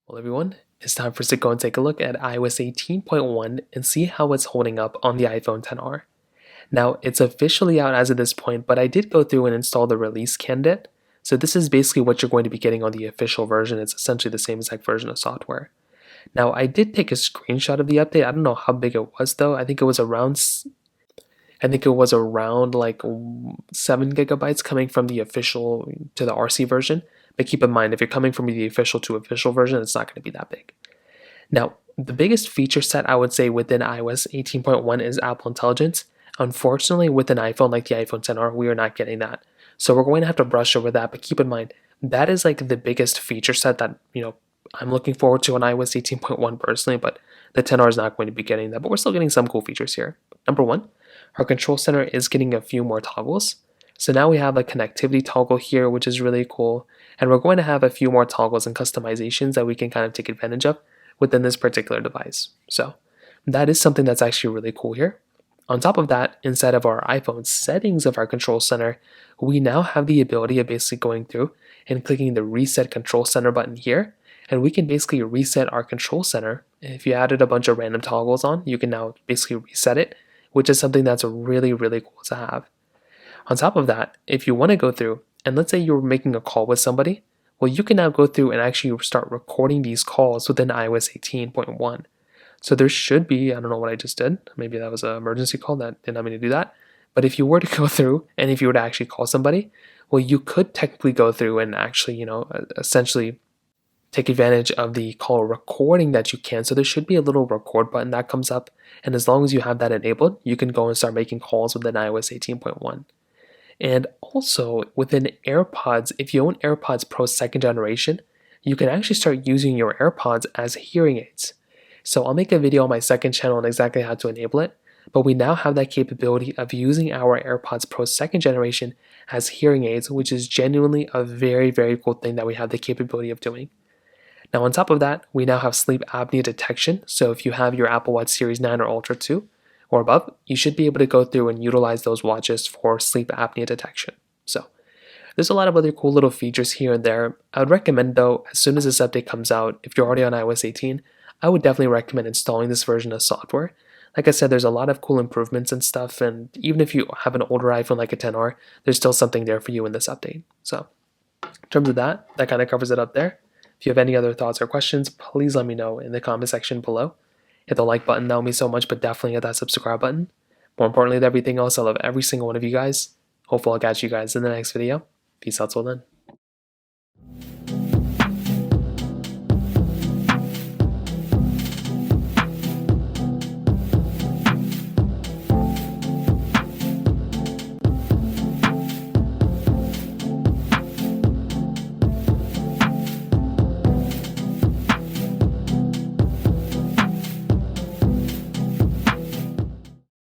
Well, everyone, it's time for us to go and take a look at iOS 18.1 and see how it's holding up on the iPhone XR. Now, it's officially out as of this point, but I did go through and install the release candidate. So this is basically what you're going to be getting on the official version. It's essentially the same exact version of software. Now, I did take a screenshot of the update. I don't know how big it was though. I think it was around like 7 GB coming from the official to the RC version. But keep in mind, if you're coming from the official to official version, it's not going to be that big. Now, the biggest feature set I would say within iOS 18.1 is Apple Intelligence. Unfortunately, with an iPhone like the iPhone XR, we are not getting that. So we're going to have to brush over that, but keep in mind, that is like the biggest feature set that, I'm looking forward to on iOS 18.1 personally, but the XR is not going to be getting that, but we're still getting some cool features here. Number one, our control center is getting a few more toggles. So now we have a connectivity toggle here, which is really cool. And we're going to have a few more toggles and customizations that we can kind of take advantage of within this particular device. So that is something that's actually really cool here. On top of that, inside of our iPhone settings of our control center, we now have the ability of basically going through and clicking the reset control center button here. And we can basically reset our control center. If you added a bunch of random toggles on, you can now basically reset it, which is something that's really, really cool to have. On top of that, if you want to go through, and let's say you're making a call with somebody, well, you can now go through and actually start recording these calls within iOS 18.1. So there should be, I don't know what I just did, maybe that was an emergency call that did not mean to do that. But if you were to go through and if you were to actually call somebody, well, you could technically go through and actually, essentially take advantage of the call recording that you can. So there should be a little record button that comes up. And as long as you have that enabled, you can go and start making calls within iOS 18.1. And also within AirPods, if you own AirPods Pro 2nd generation, you can actually start using your AirPods as hearing aids. So I'll make a video on my second channel on exactly how to enable it, but we now have that capability of using our AirPods Pro 2nd generation as hearing aids, which is genuinely a very, very cool thing that we have the capability of doing. Now on top of that, we now have sleep apnea detection. So if you have your Apple Watch Series 9 or Ultra 2, or above, you should be able to go through and utilize those watches for sleep apnea detection. So there's a lot of other cool little features here and there. I would recommend though, as soon as this update comes out, if you're already on iOS 18, I would definitely recommend installing this version of software. Like I said, there's a lot of cool improvements and stuff, and even if you have an older iPhone like a XR, there's still something there for you in this update. So in terms of that kind of covers it up there. If you have any other thoughts or questions, please let me know in the comment section below. Hit the like button, that would mean so much, but definitely hit that subscribe button. More importantly than everything else, I love every single one of you guys. Hopefully I'll catch you guys in the next video. Peace out till then.